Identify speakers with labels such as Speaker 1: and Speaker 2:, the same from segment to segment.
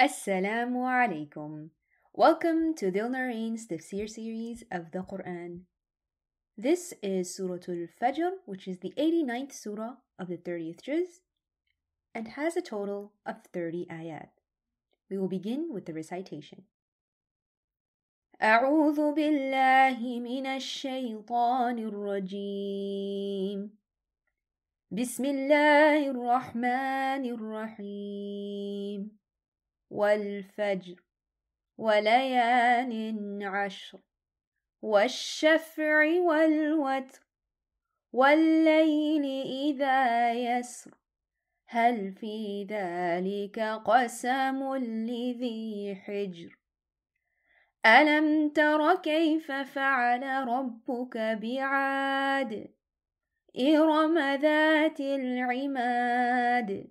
Speaker 1: Assalamu alaikum. Welcome to Zill Noorain's Tafseer series of the Quran. This is Surah Al Fajr, which is the 89th surah of the 30th juz and has a total of 30 ayat. We will begin with the recitation. أعوذ بالله من الشيطان الرجيم بسم الله الرحمن الرحيم والفجر وليال عشر والشفع والوتر والليل إذا يسر هل في ذلك قسم لذي حجر ألم تر كيف فعل ربك بعاد إرم ذات العماد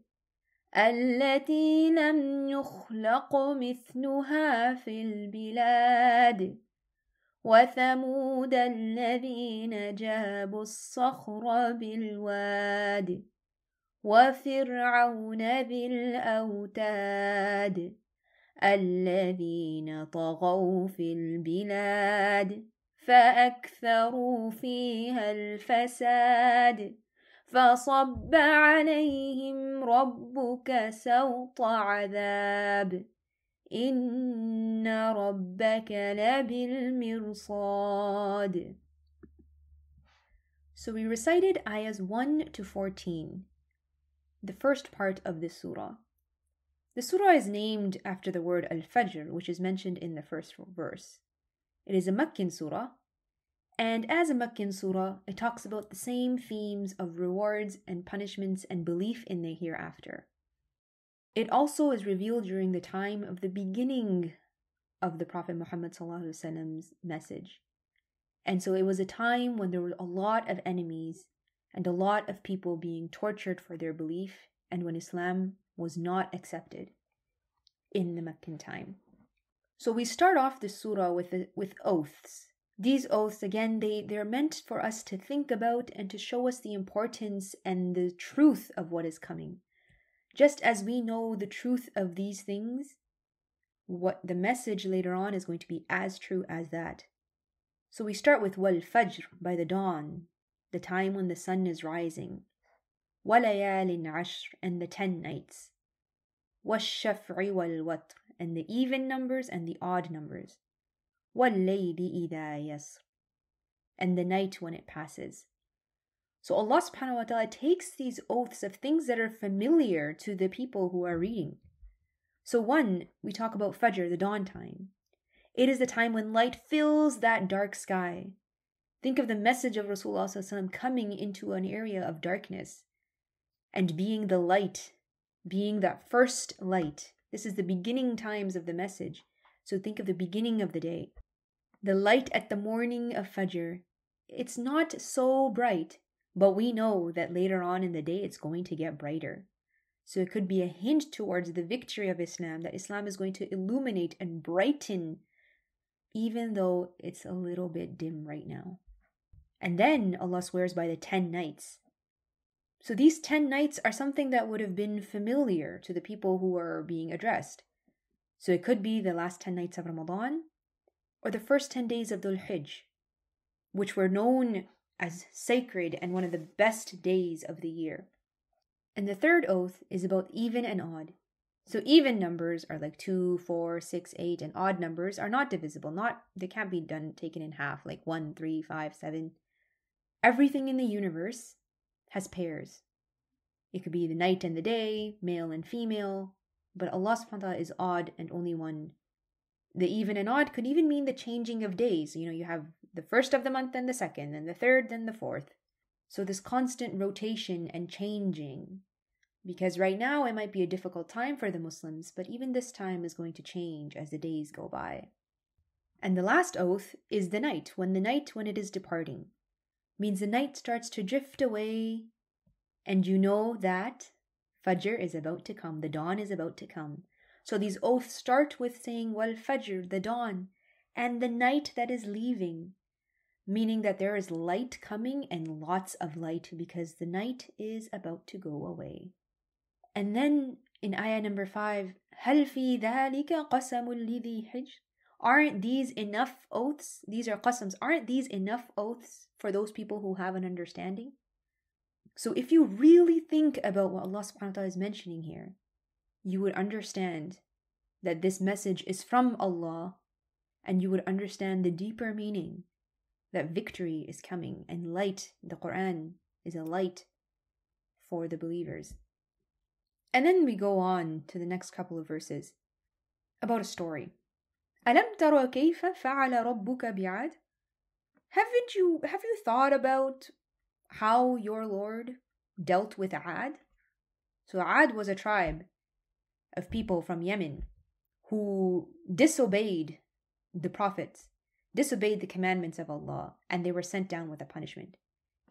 Speaker 1: التي لم يخلق مثلها في البلاد وثمود الذين جابوا الصخر بالواد وفرعون ذي الأوتاد الذين طغوا في البلاد فأكثروا فيها الفساد فصب عليهم ربك سوط عذاب إن ربك لبالمرصاد. So we recited ayahs 1 to 14, the first part of this surah. The surah is named after the word Al-Fajr, which is mentioned in the first verse. It is a Meccan surah, and as a Meccan surah, it talks about the same themes of rewards and punishments and belief in the hereafter. It also is revealed during the time of the beginning of the Prophet Muhammad's message. And so it was a time when there were a lot of enemies and a lot of people being tortured for their belief, and when Islam was not accepted in the Meccan time. So we start off the surah with oaths. These oaths, again, they're meant for us to think about and to show us the importance and the truth of what is coming. Just as we know the truth of these things, what the message later on is going to be as true as that. So we start with Wal Fajr, by the dawn, the time when the sun is rising. وَلَيَالٍ عَشْرٍ, and the 10 nights. وَالشَّفْعِ وَالْوَتْرِ, and the even numbers and the odd numbers. وَاللَّيْلِ إِذَا يَسْرٍ, and the night when it passes. So Allah subhanahu wa ta'ala takes these oaths of things that are familiar to the people who are reading. So one, we talk about Fajr, the dawn time. It is the time when light fills that dark sky. Think of the message of Rasulullah sallallahu alaihi wasallam coming into an area of darkness and being the light, being that first light. This is the beginning times of the message. So think of the beginning of the day. The light at the morning of Fajr, it's not so bright, but we know that later on in the day it's going to get brighter. So it could be a hint towards the victory of Islam, that Islam is going to illuminate and brighten, even though it's a little bit dim right now. And then Allah swears by the 10 nights. So these 10 nights are something that would have been familiar to the people who are being addressed. So it could be the last 10 nights of Ramadan, or the first 10 days of Dhul Hijj, which were known as sacred and one of the best days of the year. And the third oath is about even and odd. So even numbers are like 2, 4, 6, 8, and odd numbers are not divisible. They can't be taken in half, like 1, 3, 5, 7. Everything in the universe has pairs. It could be the night and the day, male and female, but Allah subhanahu wa ta'ala is odd and only one. The even and odd could even mean the changing of days. You have the first of the month and the second, and the third and the fourth. So this constant rotation and changing. Because right now it might be a difficult time for the Muslims, but even this time is going to change as the days go by. And the last oath is the night when it is departing. Means the night starts to drift away, and you know that Fajr is about to come, the dawn is about to come. So these oaths start with saying Wal Fajr, the dawn, and the night that is leaving, meaning that there is light coming and lots of light because the night is about to go away. And then In ayah number 5, هل في ذلك قسم لذي حجر? Aren't these enough oaths? These are qasams. Aren't these enough oaths for those people who have an understanding? So if you really think about what Allah subhanahu wa ta'ala is mentioning here, you would understand that this message is from Allah, and you would understand the deeper meaning that victory is coming and light. The Quran is a light for the believers. And then we go on to the next couple of verses about a story. أَلَمْ تَرَ كَيْفَ فَعَلَ رَبُّكَ بِعَادٍ? Have you thought about how your Lord dealt with Ad? So Ad was a tribe of people from Yemen who disobeyed the prophets, disobeyed the commandments of Allah, and they were sent down with a punishment.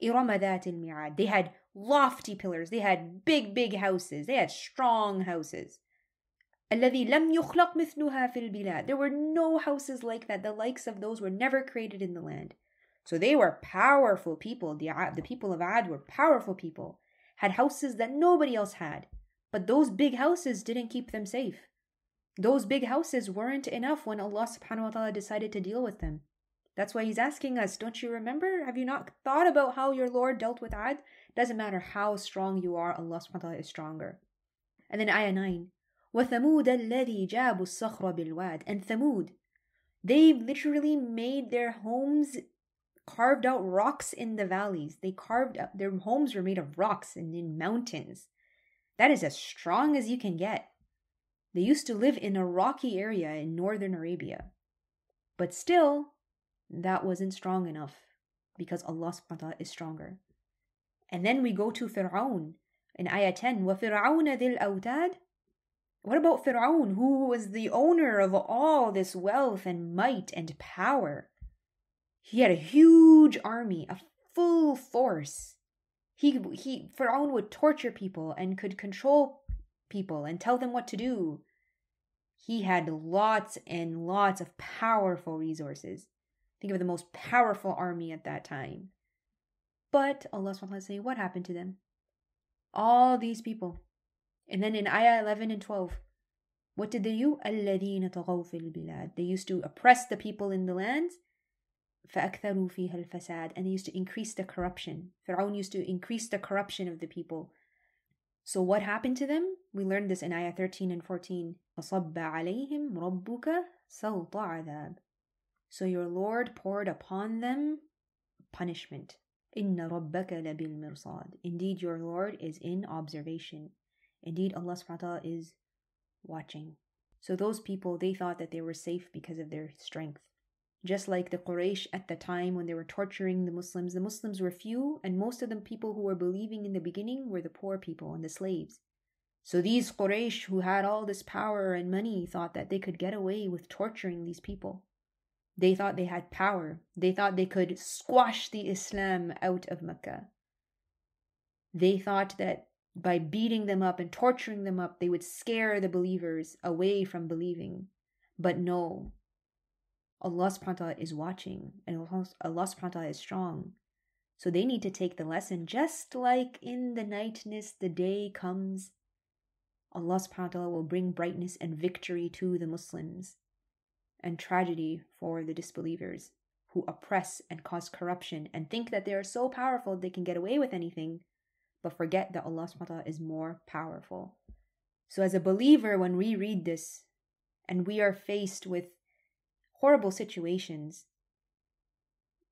Speaker 1: إِرَمَ ذَاتِ الْمِعَادِ. They had lofty pillars, they had big houses, they had strong houses. الَّذِي لَمْ يُخْلَقْ مِثْلُهَا فِي الْبِلَادِ. There were no houses like that. The likes of those were never created in the land. So they were powerful people. The people of Ad were powerful people, had houses that nobody else had. But those big houses didn't keep them safe. Those big houses weren't enough when Allah subhanahu wa ta'ala decided to deal with them. That's why He's asking us, don't you remember? Have you not thought about how your Lord dealt with Ad? Doesn't matter how strong you are, Allah subhanahu wa ta'ala is stronger. And then ayah 9. وَثَمُودَ الَّذِي جَابُوا الصَّخْرَ بِالْوَادِ. And Thamud, they literally made their homes, carved out rocks in the valleys. They carved up, their homes were made of rocks and in mountains. That is as strong as you can get. They used to live in a rocky area in northern Arabia. But still, that wasn't strong enough because Allah subhanahu wa ta'ala is stronger. And then we go to Fir'aun in ayah 10. وَفِرْعَوْنَ ذِي الْأَوْتَادِ. What about Fir'aun, who was the owner of all this wealth and might and power? He had a huge army, a full force. Fir'aun would torture people and could control people and tell them what to do. He had lots and lots of powerful resources. Think of the most powerful army at that time. But Allah subhanahu wa ta'ala saying, what happened to them? All these people. And then in ayah 11 and 12, what did they do? الَّذِينَ طَغَوْا فِي الْبِلَادِ. They used to oppress the people in the lands. فَأَكْثَرُوا فِيهَا الْفَسَادِ. And they used to increase the corruption. Fir'aun used to increase the corruption of the people. So what happened to them? We learned this in ayah 13 and 14. فَصَبَّ عَلَيْهِمْ رَبُّكَ سَوْطَ عَذَابٍ. So your Lord poured upon them punishment. إِنَّ رَبَّكَ لَبِالْمِرْصَادِ. Indeed, your Lord is in observation. Indeed, Allah subhanahu wa ta'ala is watching. So those people, they thought that they were safe because of their strength. Just like the Quraysh at the time when they were torturing the Muslims were few, and most of the people who were believing in the beginning were the poor people and the slaves. So these Quraysh who had all this power and money thought that they could get away with torturing these people. They thought they had power. They thought they could squash the Islam out of Mecca. They thought that by beating them up and torturing them up, they would scare the believers away from believing. But no, Allah subhanahu wa ta'ala is watching, and Allah subhanahu wa ta'ala is strong. So they need to take the lesson, just like in the nightness the day comes, Allah subhanahu wa ta'ala will bring brightness and victory to the Muslims, and tragedy for the disbelievers who oppress and cause corruption and think that they are so powerful they can get away with anything, but forget that Allah subhanahu wa ta'ala is more powerful. So as a believer, when we read this and we are faced with horrible situations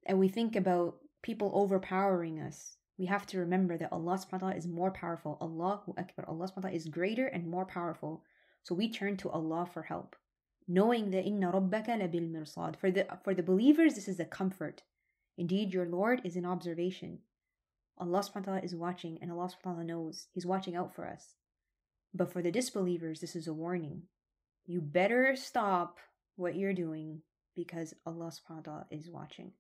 Speaker 1: and we think about people overpowering us, we have to remember that Allah subhanahu wa ta'ala is more powerful. Allahu Akbar. Allah subhanahu wa ta'ala is greater and more powerful. So we turn to Allah for help, knowing that inna rabbaka labil mirsad. For the believers, this is a comfort. Indeed, your Lord is in observation. Allah subhanahu wa ta'ala is watching, and Allah subhanahu wa ta'ala knows. He's watching out for us. But for the disbelievers, this is a warning. You better stop what you're doing because Allah subhanahu wa ta'ala is watching.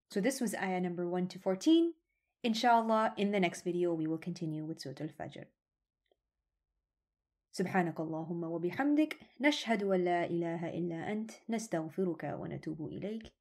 Speaker 1: So this was ayah number 1 to 14. Inshallah, in the next video, we will continue with Surah Al-Fajr. سبحانك اللهم وبحمدك نشهد أن لا إله إلا أنت نستغفرك ونتوب إليك